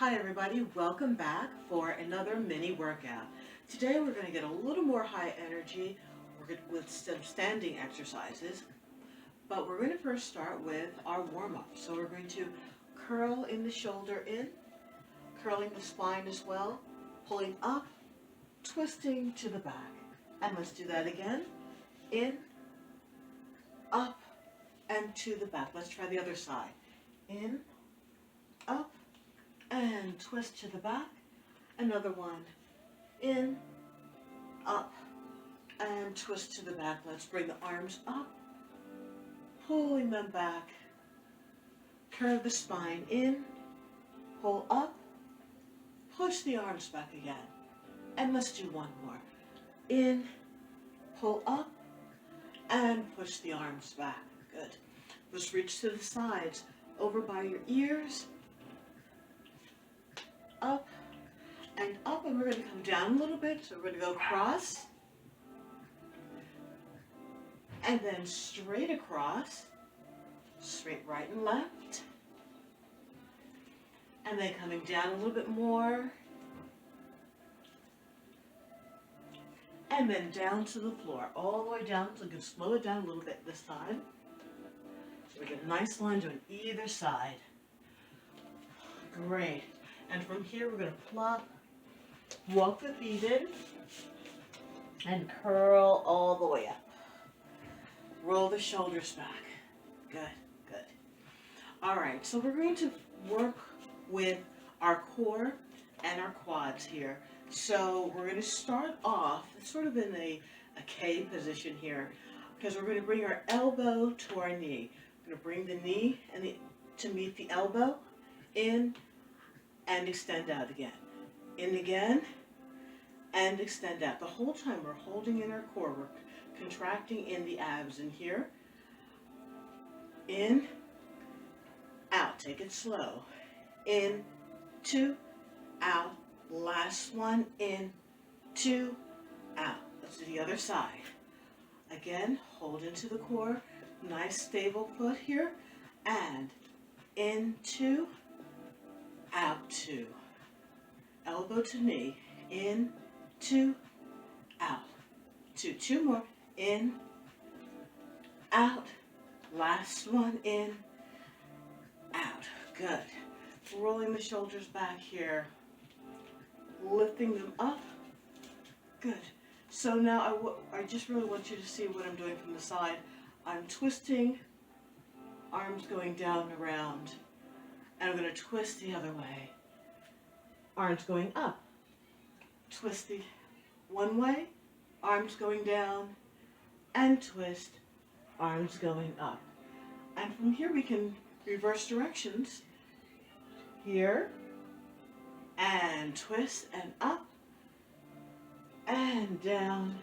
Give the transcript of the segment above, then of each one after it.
Hi everybody, welcome back for another mini workout. Today we're going to get a little more high energy with some standing exercises, but we're going to first start with our warm-up. So we're going to curl in the shoulder in, curling the spine as well, pulling up, twisting to the back. And let's do that again. In, up, and to the back. Let's try the other side. In, up, and twist to the back. Another one. In, up, and twist to the back. Let's bring the arms up, pulling them back. Curve the spine in, pull up, push the arms back again. And let's do one more. In, pull up, and push the arms back. Good. Let's reach to the sides, over by your ears, up and up, and we're going to come down a little bit. So we're going to go across, and then straight across, straight right and left, and then coming down a little bit more, and then down to the floor, all the way down. So you can slow it down a little bit this time. So we get a nice lunge on either side. Great. And from here we're going to plop, walk the feet in, and curl all the way up. Roll the shoulders back. Good, good. All right, so we're going to work with our core and our quads here. So we're going to start off sort of in a K position here, because we're going to bring our elbow to our knee. We're going to bring the knee to meet the elbow, in and extend out again. In again and extend out. The whole time we're holding in our core, we're contracting in the abs in here. In, out. Take it slow. In, two, out. Last one. In, two, out. Let's do the other side. Again, hold into the core. Nice stable foot here. And in, two, out, two. Elbow to knee. In, two, out. Two. Two more. In, out. Last one. In, out. Good. Rolling the shoulders back here. Lifting them up. Good. So now I just really want you to see what I'm doing from the side. I'm twisting, arms going down and around. And I'm going to twist the other way. Arms going up. Twist the one way, arms going down, and twist, arms going up. And from here we can reverse directions. Here, and twist, and up, and down,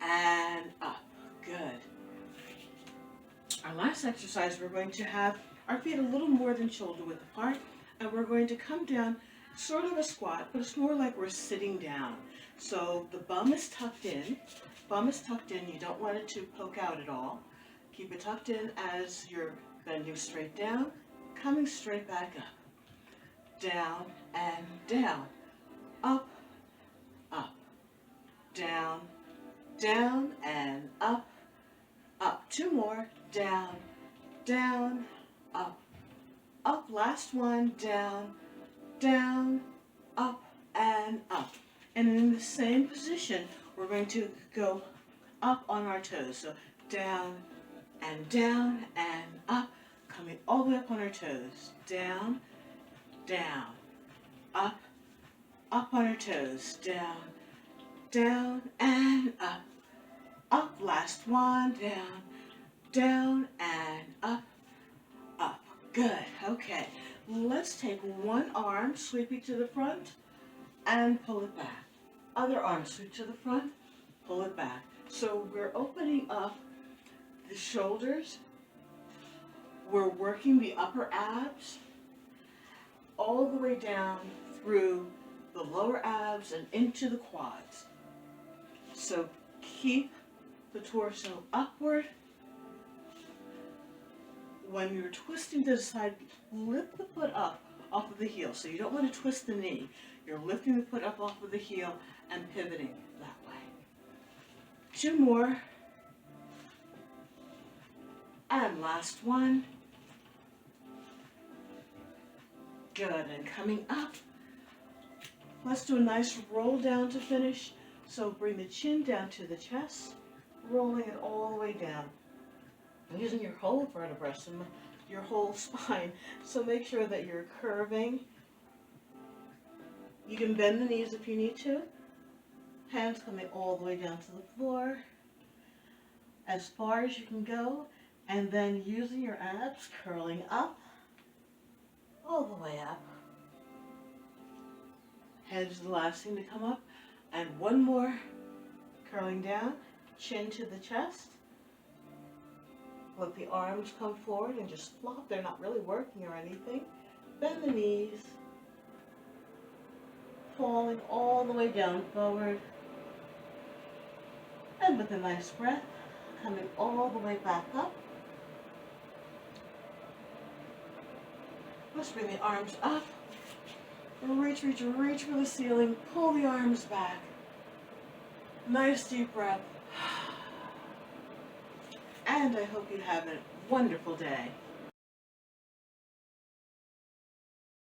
and up. Good. Our last exercise, we're going to have our feet a little more than shoulder width apart, and we're going to come down sort of a squat, but it's more like we're sitting down. So the bum is tucked in. Bum is tucked in. You don't want it to poke out at all. Keep it tucked in as you're bending straight down, coming straight back up. Down and down. Up, up. Down, down, and up, up. Two more. Down, down, up, up. Last one. Down, down, up, and up. And in the same position, we're going to go up on our toes. So down, and up, coming all the way up on our toes. Down, down, up, up on our toes. Down, down, and up, up. Last one. Down, down, and up, up. Good. Okay. Let's take one arm, sweep it to the front, and pull it back. Other arm, sweep to the front, pull it back. So we're opening up the shoulders. We're working the upper abs all the way down through the lower abs and into the quads. So keep the torso upward. When you're twisting to the side, lift the foot up off of the heel. So you don't want to twist the knee. You're lifting the foot up off of the heel and pivoting that way. 2 more. And last one. Good, and coming up, let's do a nice roll down to finish. So bring the chin down to the chest, rolling it all the way down. Using your whole vertebrae, your whole spine. So make sure that you're curving. You can bend the knees if you need to. Hands coming all the way down to the floor, as far as you can go, and then using your abs, curling up, all the way up. Head is the last thing to come up, and one more, curling down, chin to the chest. Let the arms come forward and just flop. They're not really working or anything. Bend the knees, falling all the way down forward. And with a nice breath, coming all the way back up. Let's bring the arms up. Reach, reach, reach for the ceiling. Pull the arms back. Nice deep breath. And I hope you have a wonderful day.